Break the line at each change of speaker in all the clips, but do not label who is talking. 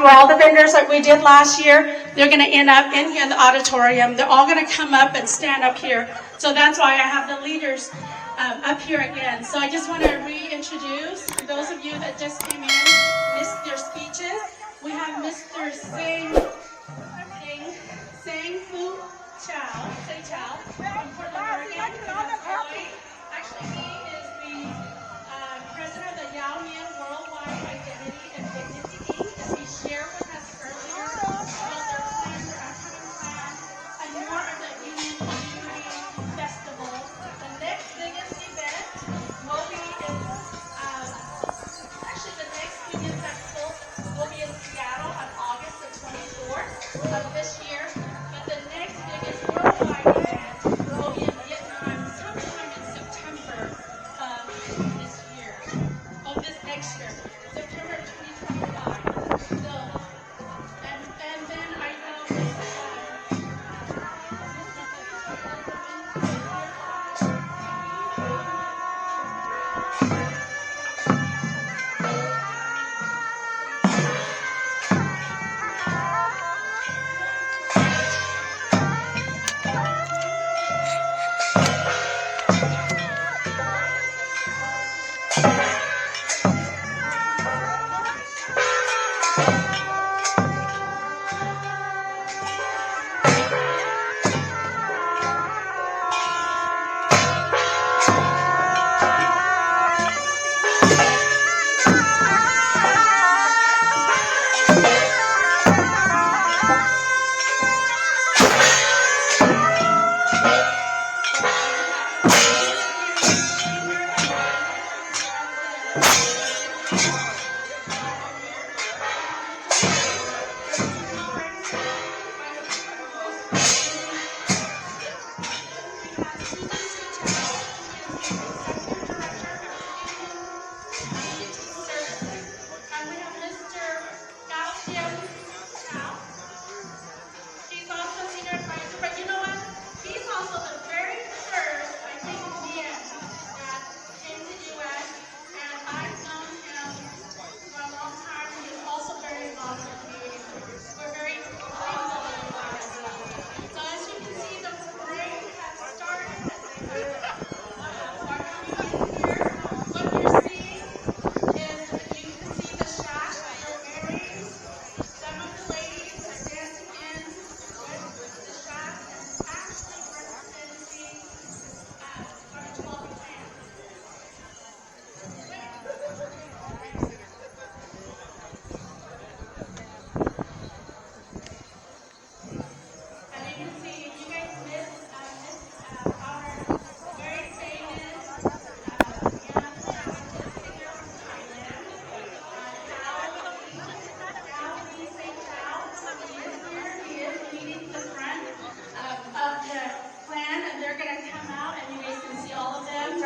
through all the vendors that we did last year. They're going to end up in here in the auditorium. They're all going to come up and stand up here. So that's why I have the leaders up here again. So I just want to reintroduce those of you that just came in, missed their speeches. We have Mr. Sang-Fu Chow, Say Chow, from Portland, Oregon. Actually, he is the president of the MIEN Worldwide Identity and Dignity Inc. As he shared with us earlier about their plans, their upcoming plans, and more of the Union Community Festival. The next biggest event will be actually the next Union Festival will be in Seattle on August the 24th of this year. But the next biggest worldwide event will be in Vietnam sometime in September of this year. This next year, September 2025. So, and then I know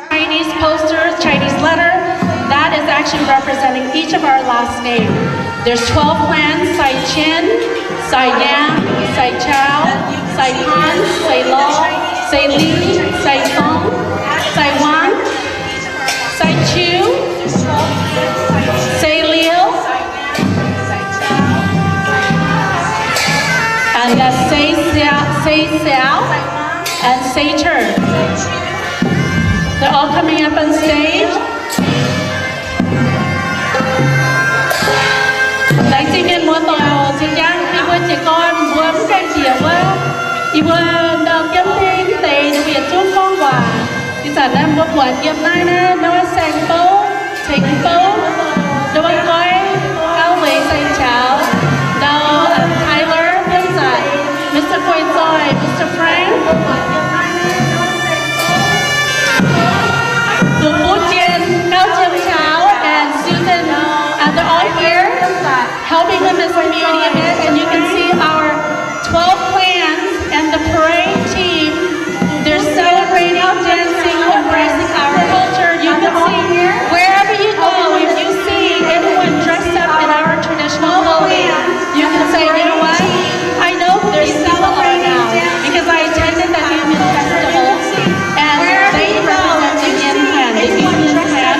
Chinese posters, Chinese letter, that is actually representing each of our last name. There's 12 clans: Sai Chin, Sai Yan, Sai Chow, Sai Han, Sai Lo, Sai Li, Sai Feng, Sai Wan, Sai Chu, Sai Liu, and that's Sai Xiao, and Sai Chen. They're all coming up on stage. Tại sinh viên muốn tàu chị Giang đi với chị con muốn các chị đi với đợt kiếm thêm tiền Việt Trung con quà thì sản em có buồn kiếm nay nè nó sang phố thành phố nó vẫn coi áo về xanh cháo đâu Tyler bên giải Mr. Quay Joy, Mr. Frank and they're all here helping with this community event, and you can see our 12 clans and the parade team. They're celebrating, dancing, embracing our culture. You can see wherever you go, if you see anyone dressed up in our traditional clothing, you can say, you know what, I know who these people are now because I attended the Union Festival and they represent the Union Clan. The Union Clan.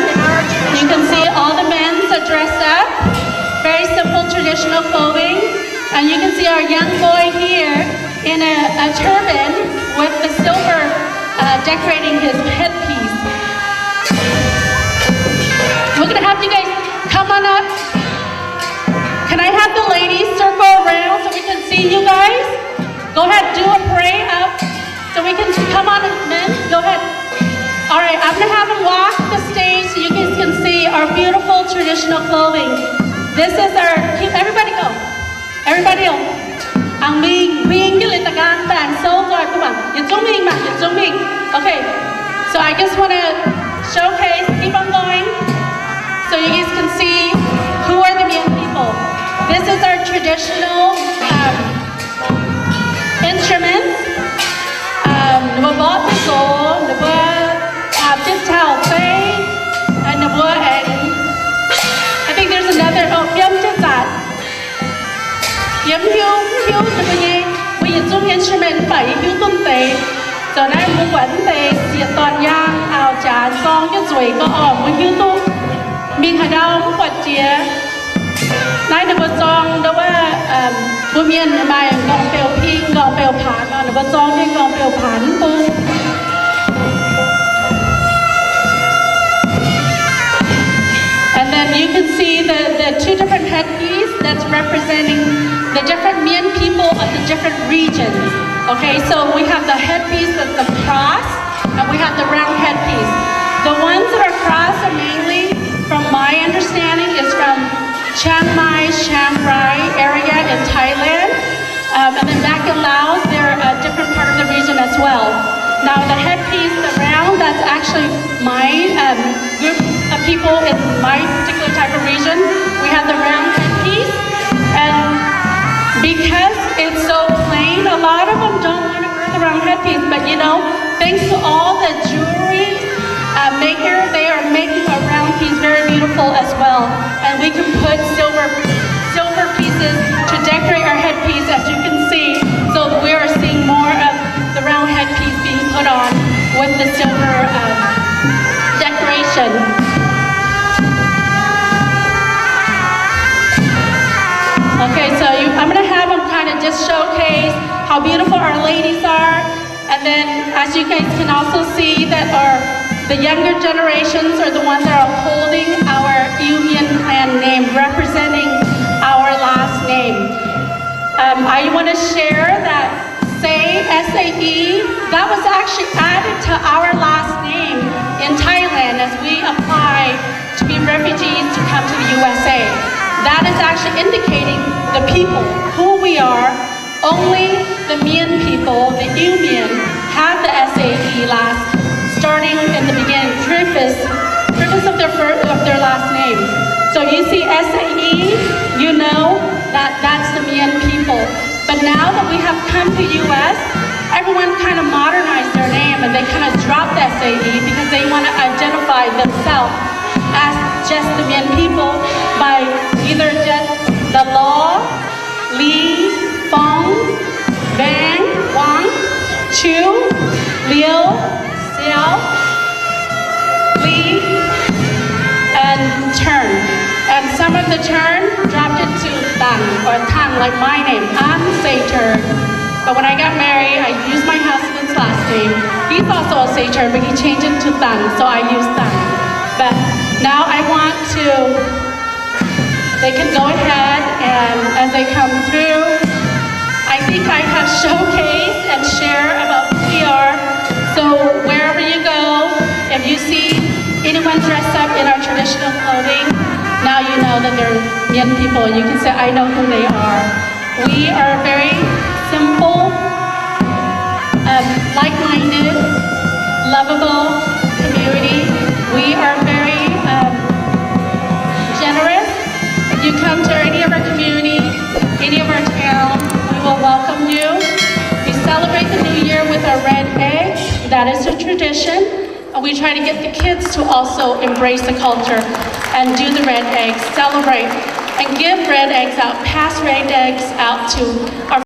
You can see all the men dressed up, very simple traditional clothes. And you can see our young boy here in a turban with the silver decorating his headpiece. We're gonna have you guys come on up. Can I have the ladies circle around so we can see you guys? Go ahead, do a parade up so we can come on, men. Go ahead. All right, I'm gonna have them walk the stage so you guys can see our beautiful traditional clothing. This is our, everybody go. Everybody go. Ang Miên cái lịch tàng tàng sâu rồi các bạn. Nhìn xuống Miên mà, nhìn xuống Miên. Okay, so I just want to showcase, keep on going, so you guys can see who are the Miên people. This is our traditional instruments. Nửa bó tay cổ, nửa bó chiếc thảo tay, and nửa bó I think there's another, yếm chiếc giặt. Yếm hiếu nửa bó nhé. Bây giờ dùng instrument phải hiếu tuân tế. Giờ này muốn quán tế, diệt toàn nhang, ảo chán, xong cái rủi có muốn hiếu tu. Mình hãy đau muốn quạt chìa. Này nửa bó xong đâu bố miền bài gọng bèo pin, gọng bèo phán, nửa bó xong cái gọng bèo phán tu. And then you can see the two different headpieces that's representing the different Miên people of the different regions. Okay, so we have the headpiece that's the cross, and we have the round headpiece. The ones that are cross are mainly, from my understanding, is from Chiang Mai, Chiang Rai area in Thailand. And then back in Laos, they're a different part of the region as well. Now the headpiece, the round, that's actually my group of people in my particular type of region. We have the round headpiece, and because it's so plain, a lot of them don't want to wear the round headpiece, but you know, thanks to all the jewelry maker, they are making a round piece very beautiful as well. And we can put silver pieces to decorate our headpiece, as you can see. So we are seeing more of the round headpiece being put on with the silver decoration. Okay, so I'm going to have them kind of just showcase how beautiful our ladies are. And then as you guys can also see that the younger generations are the ones that are holding our Union clan name, representing our last name. I want to share that SAE, that was actually added to our last name in Thailand as we apply to be refugees to come to the USA. That is actually indicating the people, who we are. Only the Miên people, the Union, have the SAE last, starting in the beginning, preface of their last name. So you see SAE, you know that that's the Miên people. But now that we have come to US, everyone kind of modernized their name and they kind of dropped SAE because they want to identify themselves as just the Miên people by either just the Law, Li, Fong, Bang, Wang, Chu, Liu, Xiao, Li, and Turn. And some of the Turn dropped it to Tang or Tang, like my name. I'm Say Turn. But when I got married, I used my husband's last name. He's also a Say Turn, but he changed it to Tang, so I used Tang. But now I want to, they can go ahead and as they come through, I think I have showcased and share about who we are. So wherever you go, if you see anyone dressed up in our traditional clothing, now you know that they're Miên people. You can say, I know who they are. We are a very simple, like-minded, lovable community. We are very generous. If you come to any of our community, any of our town, we will welcome you. We celebrate the New Year with our red eggs. That is a tradition. And we try to get the kids to also embrace the culture and do the red eggs, celebrate, and give red eggs out, pass red eggs out to our